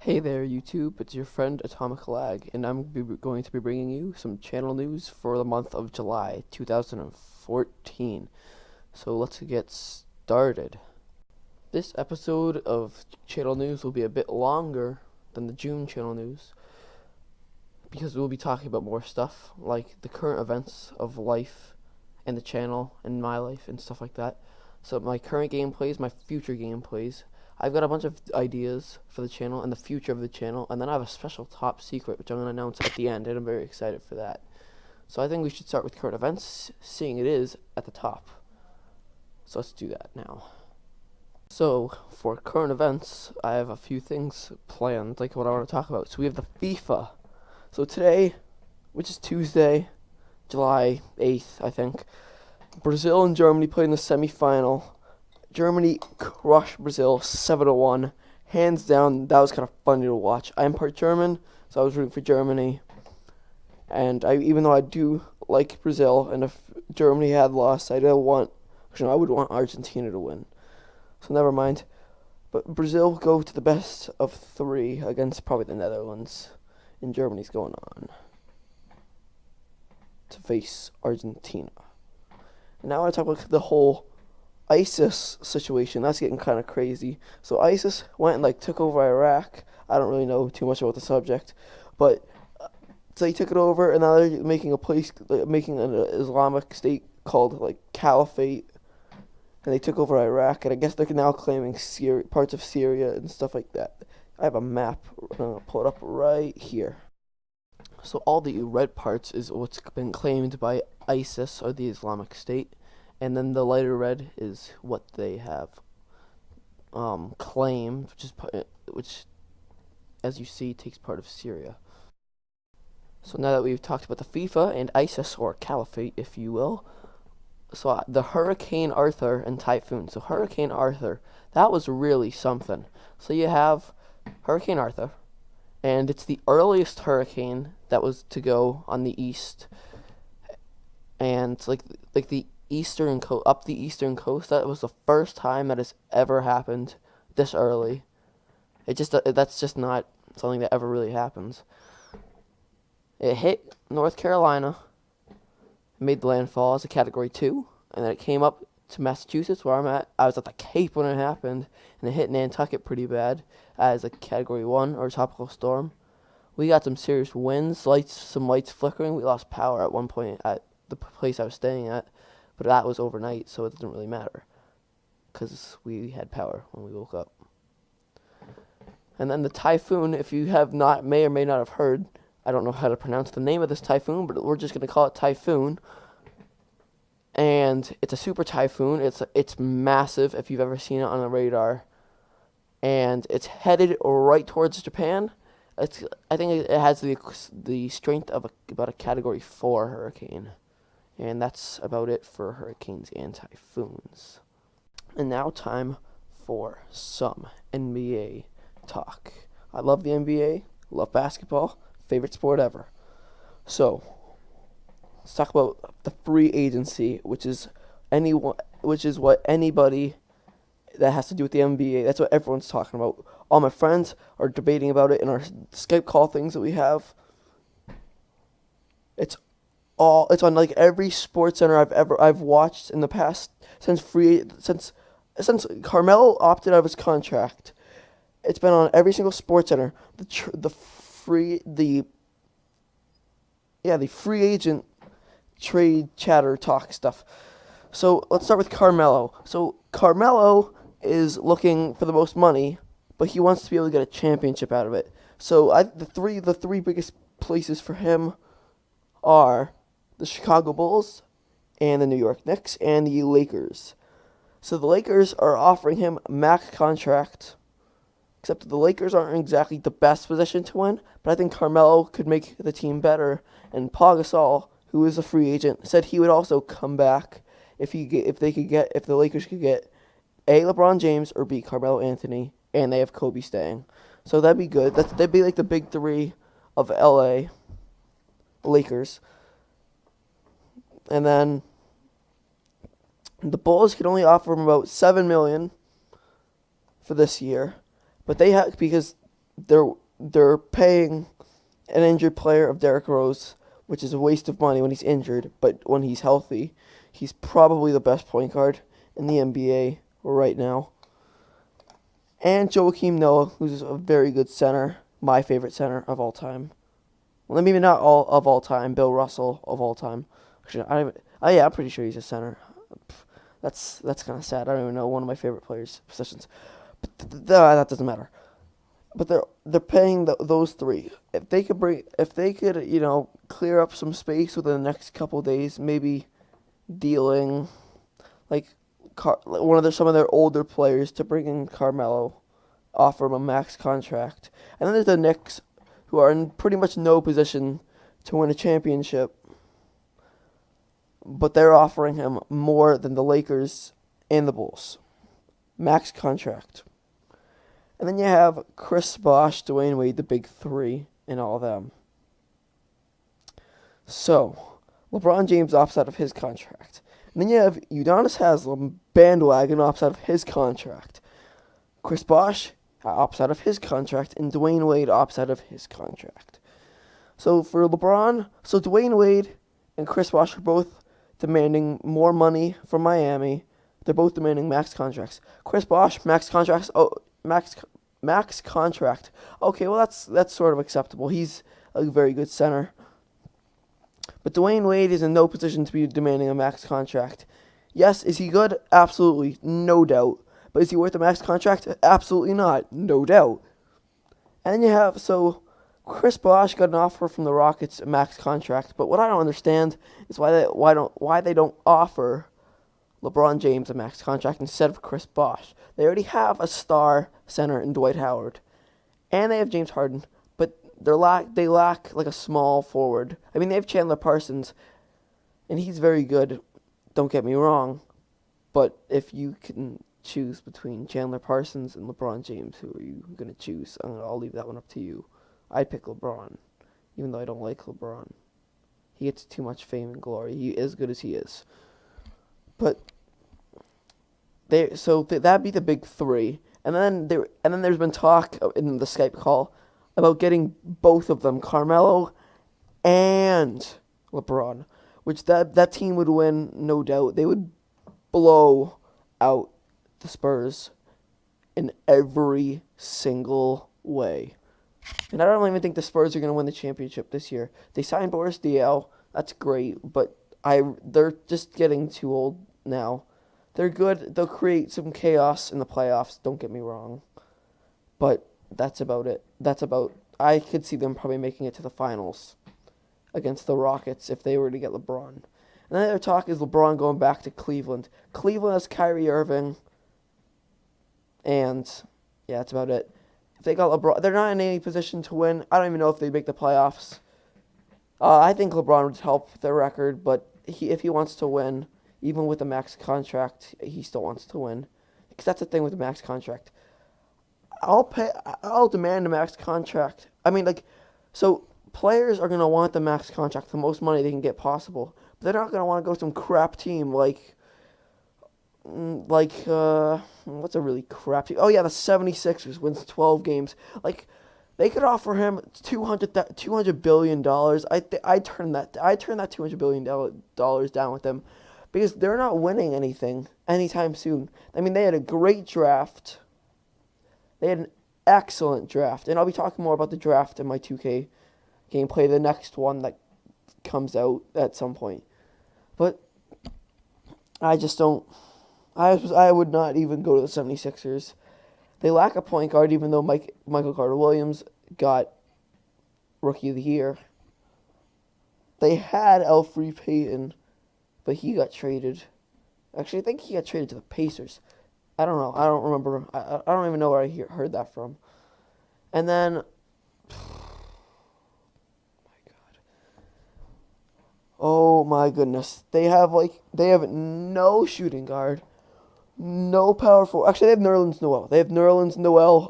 Hey there, YouTube. It's your friend Atomic Lag, and going to be bringing you some channel news for the month of July 2014. So let's get started. This episode of channel news will be a bit longer than the June channel news because we'll be talking about more stuff like the current events of life and the channel and my life and stuff like that. So my current gameplays, my future gameplays. I've got a bunch of ideas for the channel and the future of the channel, and then I have a special top secret which I'm going to announce at the end, and I'm very excited for that. So I think we should start with current events, seeing it is at the top. So let's do that now. So for current events, I have a few things planned, like what I want to talk about. So we have the FIFA. So today, which is Tuesday, July 8th, I think, Brazil and Germany played in the semi-final. Germany crushed Brazil 7-1. Hands down, that was kind of funny to watch. I'm part German, so I was rooting for Germany. And even though I do like Brazil, and if Germany had lost, I would want Argentina to win. So never mind. But Brazil go to the best of 3 against probably the Netherlands. And Germany's going on to face Argentina. And now I want to talk about the whole ISIS situation. That's getting kind of crazy. So ISIS went and took over Iraq. I don't really know too much about the subject, but so they took it over, and now they're making an Islamic state called Caliphate, and they took over Iraq, and I guess they're now claiming parts of Syria and stuff like that. I have a map. I'm gonna pull it up right here. So all the red parts is what's been claimed by ISIS or the Islamic State. And then the lighter red is what they have claimed, which, as you see, takes part of Syria. So now that we've talked about the FIFA and ISIS, or Caliphate, if you will, so the Hurricane Arthur and Typhoon. So Hurricane Arthur, that was really something. So you have Hurricane Arthur, and it's the earliest hurricane that was to go on the east, and the up the eastern coast. That was the first time that has ever happened this early. That's just not something that ever really happens. It hit North Carolina, made landfall as a Category 2, and then it came up to Massachusetts, where I'm at. I was at the Cape when it happened, and it hit Nantucket pretty bad as a Category 1 or tropical storm. We got some serious winds, some lights flickering. We lost power at one point at the place I was staying at. But that was overnight, so it doesn't really matter, because we had power when we woke up. And then the typhoon, if you may or may not have heard, I don't know how to pronounce the name of this typhoon, but we're just going to call it Typhoon. And it's a super typhoon. It's massive, if you've ever seen it on a radar. And it's headed right towards Japan. I think it has the strength of about a Category 4 hurricane. And that's about it for hurricanes and typhoons. And now time for some NBA talk. I love the NBA, love basketball, favorite sport ever. So, let's talk about the free agency, which is what anybody that has to do with the NBA, that's what everyone's talking about. All my friends are debating about it in our Skype call things that we have. It's on every SportsCenter I've watched in the past since Carmelo opted out of his contract. It's been on every single SportsCenter. The free agent trade chatter talk stuff. So let's start with Carmelo. So Carmelo is looking for the most money, but he wants to be able to get a championship out of it. So the three biggest places for him are the Chicago Bulls, and the New York Knicks, and the Lakers. So the Lakers are offering him max contract, except the Lakers aren't exactly the best position to win, but I think Carmelo could make the team better. And Paul Gasol, who is a free agent, said he would also come back if the Lakers could get A, LeBron James, or B, Carmelo Anthony, and they have Kobe staying. So that'd be good. That'd be like the big three of LA Lakers. And then the Bulls could only offer him about $7 million for this year, but because they're paying an injured player of Derrick Rose, which is a waste of money when he's injured, but when he's healthy, he's probably the best point guard in the NBA right now. And Joakim Noah, who's a very good center, my favorite center of all time. Well, maybe not all time. Bill Russell of all time. Actually, I'm pretty sure he's a center. That's kind of sad. I don't even know one of my favorite players' positions, but that doesn't matter. But they're paying those three. If they could clear up some space within the next couple days, maybe dealing like some of their older players to bring in Carmelo, offer him a max contract, and then there's the Knicks, who are in pretty much no position to win a championship, but they're offering him more than the Lakers and the Bulls, max contract. And then you have Chris Bosh, Dwayne Wade, the big three, and all of them. So, LeBron James opts out of his contract. And then you have Udonis Haslem, bandwagon, opts out of his contract. Chris Bosh opts out of his contract, and Dwayne Wade opts out of his contract. So for LeBron, Dwayne Wade and Chris Bosh are both demanding more money from Miami. They're both demanding max contracts. Chris Bosh, max contracts. Max contract. Okay, well that's sort of acceptable. He's a very good center. But Dwayne Wade is in no position to be demanding a max contract. Yes, is he good? Absolutely, no doubt. But is he worth a max contract? Absolutely not, no doubt. And then you have Chris Bosh got an offer from the Rockets, a max contract. But what I don't understand is why they don't offer LeBron James a max contract instead of Chris Bosh. They already have a star center in Dwight Howard, and they have James Harden, but they lack like a small forward. I mean, they have Chandler Parsons, and he's very good. Don't get me wrong, but if you can choose between Chandler Parsons and LeBron James, who are you gonna choose? I'll leave that one up to you. I'd pick LeBron, even though I don't like LeBron. He gets too much fame and glory. He is good as he is. But that'd be the big three, and then there's been talk in the Skype call about getting both of them, Carmelo and LeBron, which that team would win, no doubt. They would blow out the Spurs in every single way, and I don't even think the Spurs are going to win the championship this year. They signed Boris Diaw, that's great, but they're just getting too old now. They're good. They'll create some chaos in the playoffs, don't get me wrong. But that's about it. I could see them probably making it to the finals against the Rockets if they were to get LeBron. And then the other talk is LeBron going back to Cleveland. Cleveland has Kyrie Irving. And, yeah, that's about it. If they got LeBron, they're not in any position to win. I don't even know if they make the playoffs. I think LeBron would help their record, but if he wants to win, even with a max contract, he still wants to win. Because that's the thing with the max contract. I'll demand a max contract. I mean, players are going to want the max contract, the most money they can get possible. But they're not going to want to go to some crap team like what's a really crap team? Oh, yeah, the 76ers wins 12 games. They could offer him $200 billion. I turn that $200 billion down with them. Because they're not winning anything anytime soon. I mean, they had a great draft. They had an excellent draft. And I'll be talking more about the draft in my 2K gameplay, the next one that comes out at some point. But I just don't. I would not even go to the 76ers. They lack a point guard, even though Michael Carter-Williams got Rookie of the Year. They had Elfrid Payton, but he got traded. Actually, I think he got traded to the Pacers. I don't know. I don't remember. I don't even know where I heard that from. And then, oh my goodness, they have no shooting guard, no power forward. Actually, they have Nerlens Noel.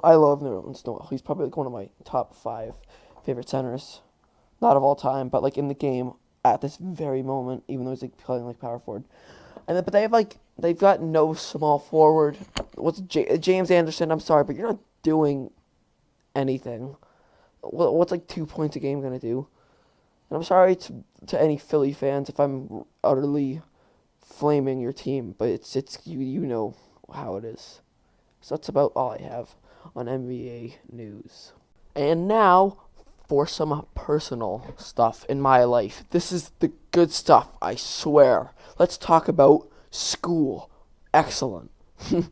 I love Nerlens Noel. He's probably one of my top 5 favorite centers, not of all time, but in the game at this very moment, even though he's playing power forward. But they've got no small forward. James Anderson? I'm sorry, but you're not doing anything. What's like 2 points a game gonna do? And I'm sorry to any Philly fans if I'm utterly flaming your team, but it's you know how it is. So that's about all I have on NBA news. And now for some personal stuff in my life. This is the good stuff, I swear. Let's talk about school. Excellent. No,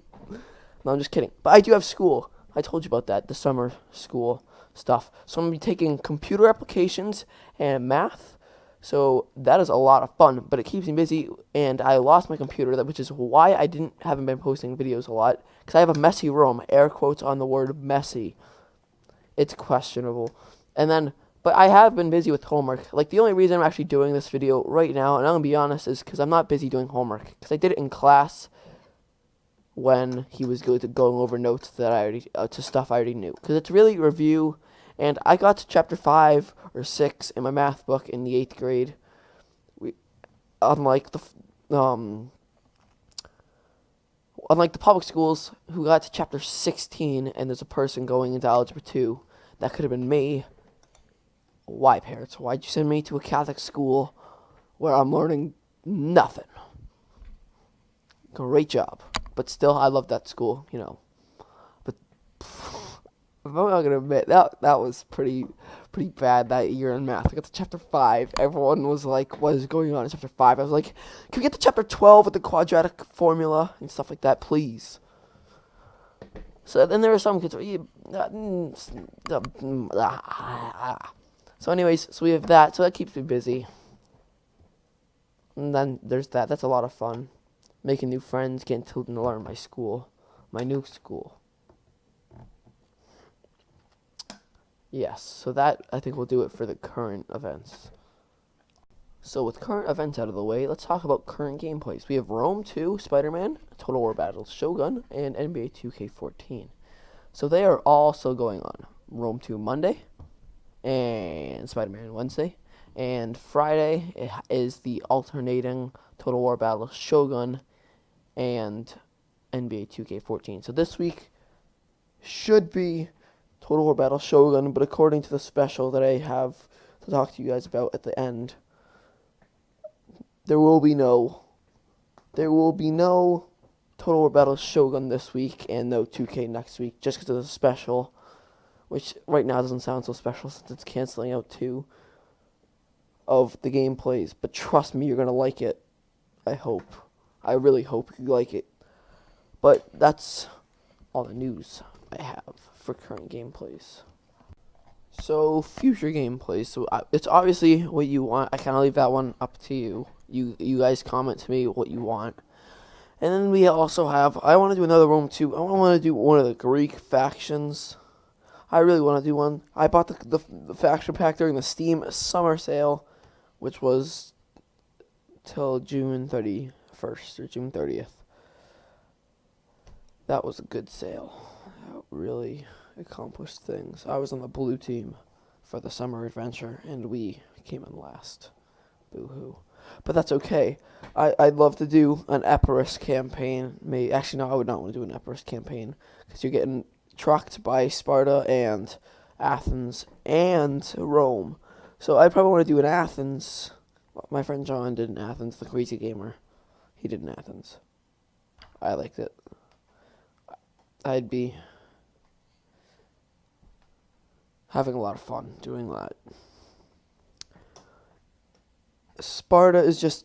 I'm just kidding. But I do have school. I told you about that, the summer school stuff. So I'm going to be taking computer applications and math. So that is a lot of fun, but it keeps me busy, and I lost my computer, which is why I haven't been posting videos a lot, because I have a messy room, air quotes on the word messy. It's questionable. But I have been busy with homework. Like, the only reason I'm actually doing this video right now, and I'm going to be honest, is because I'm not busy doing homework, because I did it in class when he was going over notes that I already, to stuff I already knew, because it's really review. And I got to chapter 5 or 6 in my math book in the 8th grade. Unlike the public schools who got to chapter 16 and there's a person going into algebra 2, that could have been me. Why, parents? Why'd you send me to a Catholic school where I'm learning nothing? Great job. But still, I love that school, you know. But I'm not gonna admit that was pretty bad that year in math. I got to chapter 5. Everyone was like, "What is going on in chapter 5?" I was like, "Can we get to chapter 12 with the quadratic formula and stuff like that, please?" So then there were some kids. So anyways, so we have that. So that keeps me busy. And then there's that. That's a lot of fun. Making new friends, getting to learn my new school. Yes, so that, I think, will do it for the current events. So with current events out of the way, let's talk about current gameplays. We have Rome 2, Spider-Man, Total War Battles, Shogun, and NBA 2K14. So they are all still going on. Rome 2 Monday, and Spider-Man Wednesday. And Friday is the alternating Total War Battles, Shogun, and NBA 2K14. So this week should be Total War Battle Shogun, but according to the special that I have to talk to you guys about at the end, there will be no Total War Battle Shogun this week and no 2K next week, just because of the special, which right now doesn't sound so special since it's canceling out 2 of the gameplays. But trust me, you're gonna like it. I hope. I really hope you like it. But that's all the news I have for current gameplays. So future gameplays. So it's obviously what you want. I kind of leave that one up to you. You guys comment to me what you want. And then we also have, I want to do another Rome 2. I want to do one of the Greek factions. I really want to do one. I bought the faction pack during the Steam summer sale, which was till June 31st or June 30th. That was a good sale. That really accomplished things. I was on the blue team for the summer adventure, and we came in last. Boo-hoo. But that's okay. I'd love to do an Epirus campaign. Actually, no, I would not want to do an Epirus campaign, because you're getting trucked by Sparta and Athens and Rome. So I'd probably want to do an Athens. My friend John did an Athens, the crazy gamer. He did an Athens. I liked it. I'd be having a lot of fun doing that. Sparta is just...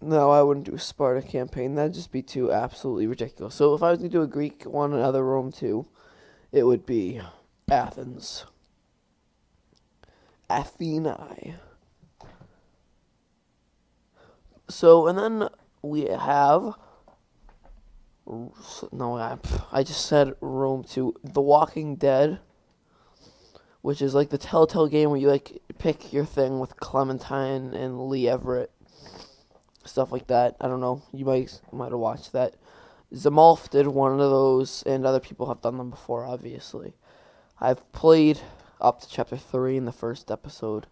No, I wouldn't do a Sparta campaign. That'd just be too absolutely ridiculous. So if I was going to do a Greek one, another Rome 2, it would be Athens. Athenae. So, and then we have... No, I just said Rome 2. The Walking Dead, which is like the Telltale game where you like pick your thing with Clementine and Lee Everett, stuff like that. I don't know. You might have watched that. Zamolf did one of those, and other people have done them before, obviously. I've played up to chapter 3 in the first episode,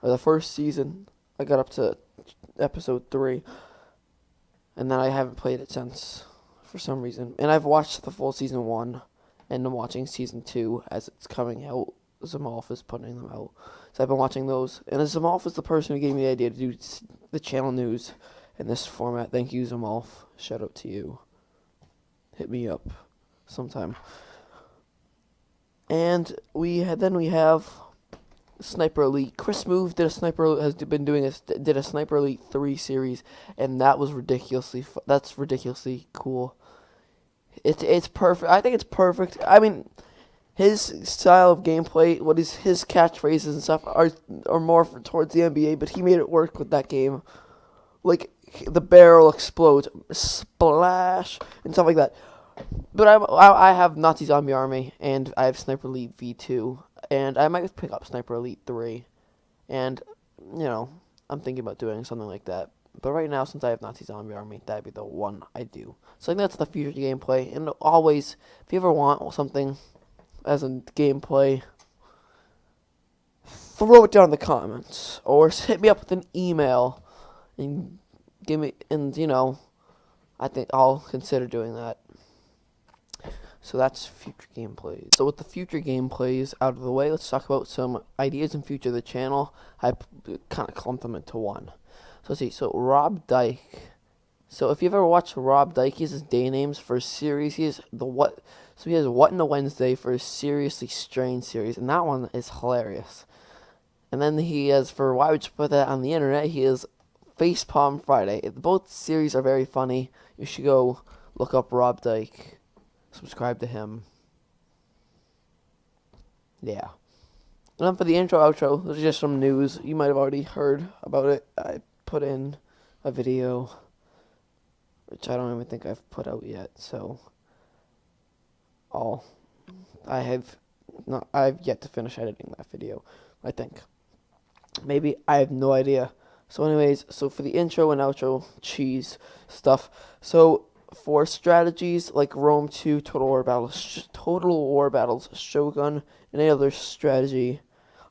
or the first season. I got up to episode 3. And then I haven't played it since, for some reason. And I've watched the full season 1, and I'm watching season 2 as it's coming out. Zamolf is putting them out, so I've been watching those. And Zamolf is the person who gave me the idea to do the channel news in this format. Thank you, Zamolf. Shout out to you. Hit me up sometime. And we have Sniper Elite. Chris Move did a Sniper Elite 3 series, and that was that's ridiculously cool. It's perfect. I think it's perfect. I mean, his style of gameplay, his catchphrases and stuff are more towards the NBA, but he made it work with that game. Like, the barrel explodes, splash, and stuff like that. But I have Nazi Zombie Army, and I have Sniper Elite V2, and I might pick up Sniper Elite 3, and, I'm thinking about doing something like that. But right now, since I have Nazi Zombie Army, that'd be the one I do. So I think that's the future gameplay, and always, if you ever want something as a gameplay, throw it down in the comments, or hit me up with an email, and give me, and, I think I'll consider doing that. So that's future gameplays. So with the future gameplays out of the way, let's talk about some ideas in future of the channel. I kind of clumped them into one. So let's see. So Rob Dyke. So if you've ever watched Rob Dyke, he has his day names for a series. He has So he has What in a Wednesday for a Seriously Strange series, and that one is hilarious. And then he has, for why would you put that on the internet, he has Facepalm Friday. Both series are very funny. You should go look up Rob Dyke. Subscribe to him. Yeah. And then for the intro, outro, there's just some news. You might have already heard about it. I put in a video, which I don't even think I've put out yet. So, I've yet to finish editing that video, I think. Maybe, I have no idea. So anyways, so for the intro and outro, cheese stuff. So, for strategies like Rome 2, Total War Battles, Shogun, and any other strategy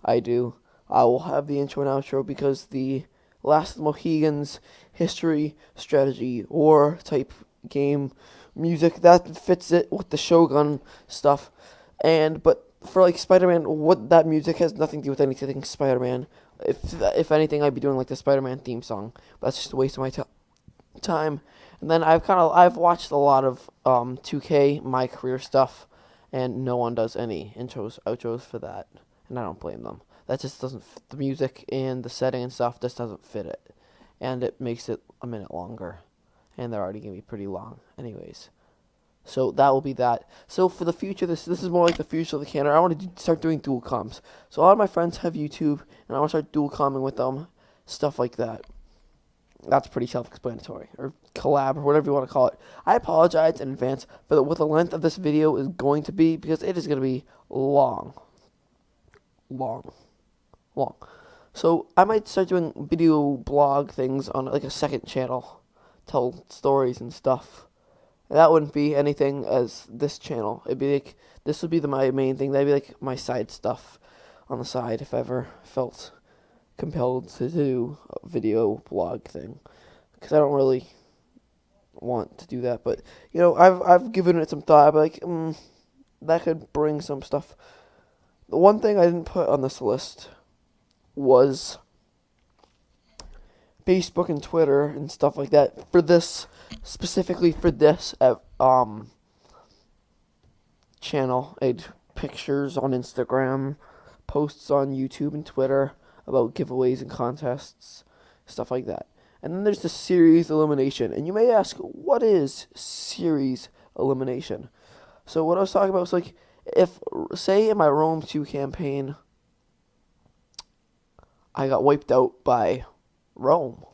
I do, I will have the intro and outro, because the Last of the Mohegans, history, strategy, war type game, music, that fits it with the Shogun stuff. But for like Spider-Man, that music has nothing to do with anything Spider-Man. If anything, I'd be doing like the Spider-Man theme song. But that's just a waste of my time. And then I've watched a lot of 2K My Career stuff, and no one does any intros, outros for that, and I don't blame them. That just doesn't fit the music, and the setting and stuff just doesn't fit it, and it makes it a minute longer, and they're already gonna be pretty long, anyways. So that will be that. So for the future, this is more like the future of the channel. I want to start doing dual comms. So a lot of my friends have YouTube, and I want to start dual comming with them, stuff like that. That's pretty self-explanatory, or collab, or whatever you want to call it. I apologize in advance for what the length of this video is going to be, because it is going to be long. So I might start doing video blog things on like a second channel, tell stories and stuff. And that wouldn't be anything as this channel. It'd be like, this would be my main thing. That'd be like my side stuff on the side if I ever felt compelled to do a video blog thing, because I don't really want to do that, but I've given it some thought. I'm like, that could bring some stuff. The one thing I didn't put on this list was Facebook and Twitter and stuff like that for this, specifically for this channel. I had pictures on Instagram, posts on YouTube and Twitter about giveaways and contests, stuff like that. And then there's the series elimination. And you may ask, what is series elimination? So what I was talking about was like, if, say in my Rome 2 campaign, I got wiped out by Rome,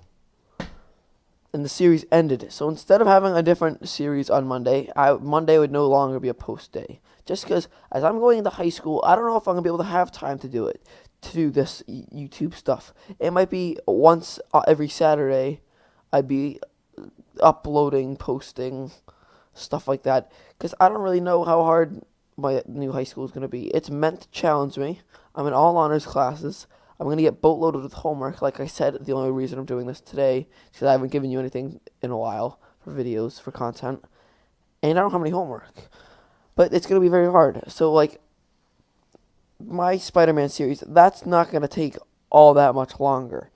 and the series ended. So instead of having a different series on Monday, Monday would no longer be a post day. Just because as I'm going into high school, I don't know if I'm going to be able to have time to do it. To do this YouTube stuff. It might be once every Saturday I'd be uploading, posting, stuff like that, because I don't really know how hard my new high school is going to be. It's meant to challenge me. I'm in all honors classes. I'm going to get boatloaded with homework. Like I said, the only reason I'm doing this today is because I haven't given you anything in a while for videos, for content, and I don't have any homework. but it's gonna be very hard. So like my Spider-Man series, that's not gonna take all that much longer.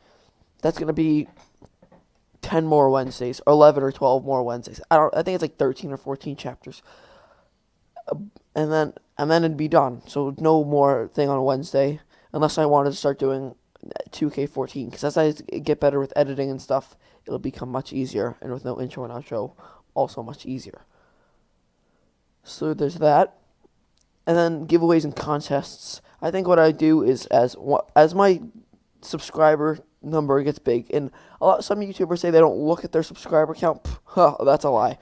That's gonna be 10 more Wednesdays, or 11 or 12 more Wednesdays. I think it's like 13 or 14 chapters. And then it'd be done. So no more thing on Wednesday, unless I wanted to start doing 2K14. Because as I get better with editing and stuff, it'll become much easier, and with no intro and outro, also much easier. So there's that. And then giveaways and contests. I think what I do is as my subscriber number gets big, and some YouTubers say they don't look at their subscriber count. That's a lie.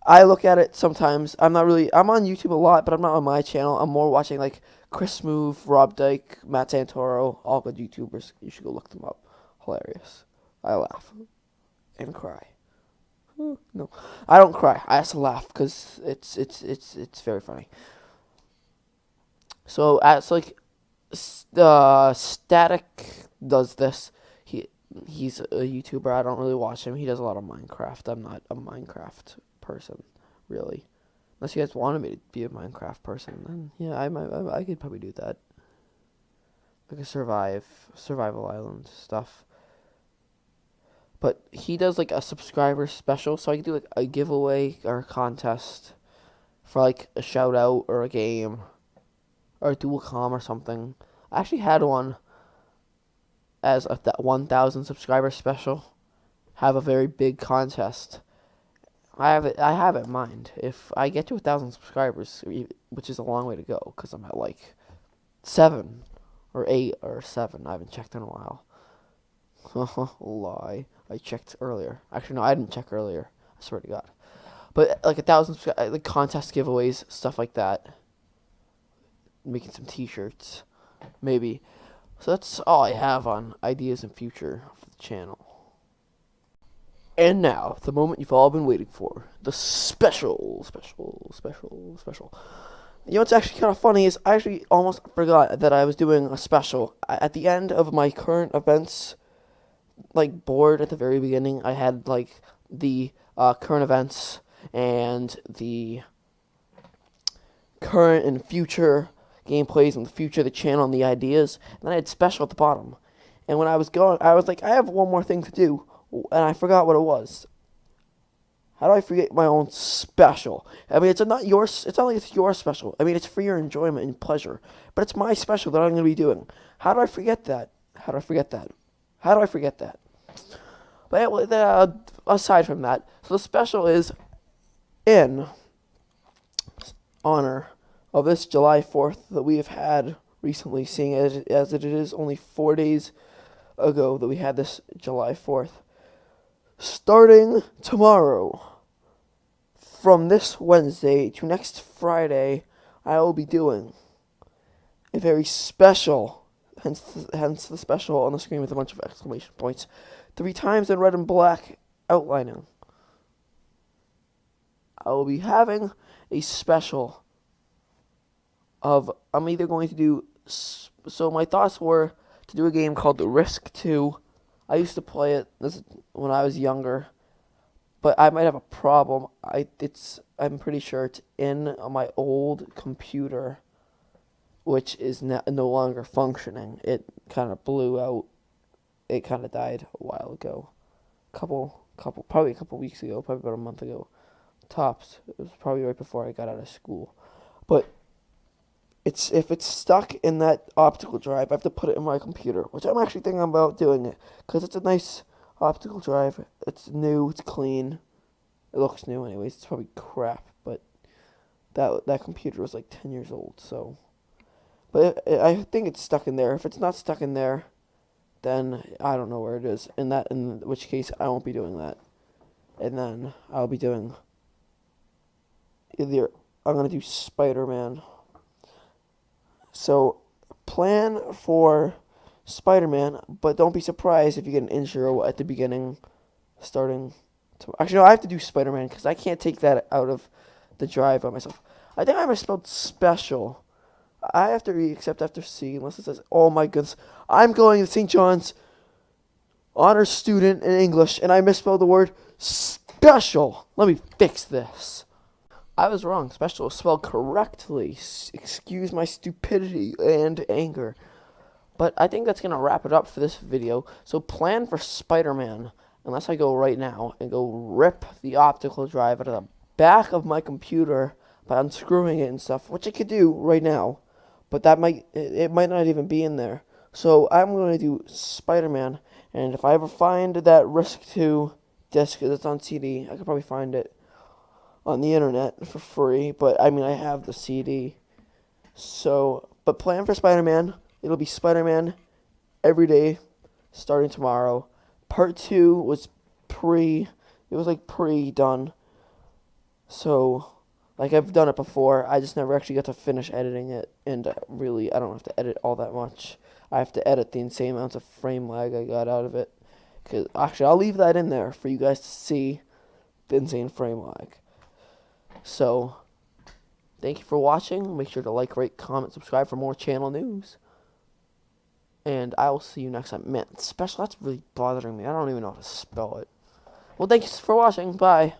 I look at it sometimes. I'm on YouTube a lot, but I'm not on my channel. I'm more watching like Chris Move, Rob Dyke, Matt Santoro, all good YouTubers. You should go look them up. Hilarious. I laugh and cry. No, I don't cry. I have to laugh because it's very funny. So as like Static does this. He's a YouTuber. I don't really watch him. He does a lot of Minecraft. I'm not a Minecraft person, really. Unless you guys wanted me to be a Minecraft person, then yeah, I could probably do that. Like a survival island stuff. But he does like a subscriber special, so I could do like a giveaway or a contest for like a shout out or a game or a dual com or something. I actually had one as that 1,000 subscriber special. Have a very big contest. I have it in mind. If I get to 1,000 subscribers, which is a long way to go, because I'm at like 7 or 8 or 7. I haven't checked in a while. Lie. I checked earlier. Actually, no, I didn't check earlier. I swear to God. But like 1,000 like contest giveaways, stuff like that. Making some T-shirts, maybe. So that's all I have on ideas and future for the channel. And now, the moment you've all been waiting for. The special. You know what's actually kind of funny is I actually almost forgot that I was doing a special. At the end of my current events, like, board at the very beginning, I had, like, the current events and the current and future gameplays and the future of the channel and the ideas. And then I had special at the bottom. And when I was going, I was like, I have one more thing to do. And I forgot what it was. How do I forget my own special? I mean, it's not like it's your special. I mean, it's for your enjoyment and pleasure. But it's my special that I'm going to be doing. How do I forget that? But aside from that, so the special is in honor of this July 4th that we have had recently, seeing as it is only 4 days ago that we had this July 4th. Starting tomorrow, from this Wednesday to next Friday, I will be doing a very special, hence the special on the screen with a bunch of exclamation points, 3 times in red and black outlining. I will be having a special of, I'm either going to do, so my thoughts were to do a game called The Risk 2. I used to play it when I was younger, but I might have a problem. I'm pretty sure it's in my old computer, which is no longer functioning. It kind of blew out. It kind of died a while ago, probably a couple weeks ago, probably about a month ago, tops. It was probably right before I got out of school, but if it's stuck in that optical drive, I have to put it in my computer, which I'm actually thinking about doing it, because it's a nice optical drive. It's new, it's clean. It looks new anyways. It's probably crap, but that computer was like 10 years old, so. But I think it's stuck in there. If it's not stuck in there, then I don't know where it is. In which case, I won't be doing that. And then I'll be doing I'm going to do Spider-Man. So, plan for Spider-Man, but don't be surprised if you get an intro at the beginning, starting actually, no, I have to do Spider-Man, because I can't take that out of the drive by myself. I think I misspelled special. I have to re-accept after C, unless it says, oh my goodness, I'm going to St. John's honors student in English, and I misspelled the word special. Let me fix this. I was wrong. Special was spelled correctly. Excuse my stupidity and anger. But I think that's going to wrap it up for this video. So plan for Spider-Man. Unless I go right now and go rip the optical drive out of the back of my computer by unscrewing it and stuff, which I could do right now. But it might not even be in there. So I'm going to do Spider-Man. And if I ever find that Risk 2 disc that's on CD, I could probably find it on the internet for free. But I mean, I have the CD. So, but plan for Spider-Man. It'll be Spider-Man every day starting tomorrow. Part 2 was pre-done. So, like, I've done it before. I just never actually got to finish editing it. And really, I don't have to edit all that much. I have to edit the insane amounts of frame lag I got out of it. Cause actually, I'll leave that in there for you guys to see the insane frame lag. So, thank you for watching. Make sure to like, rate, comment, subscribe for more channel news. And I will see you next time. Man, special, that's really bothering me. I don't even know how to spell it. Well, thanks for watching. Bye.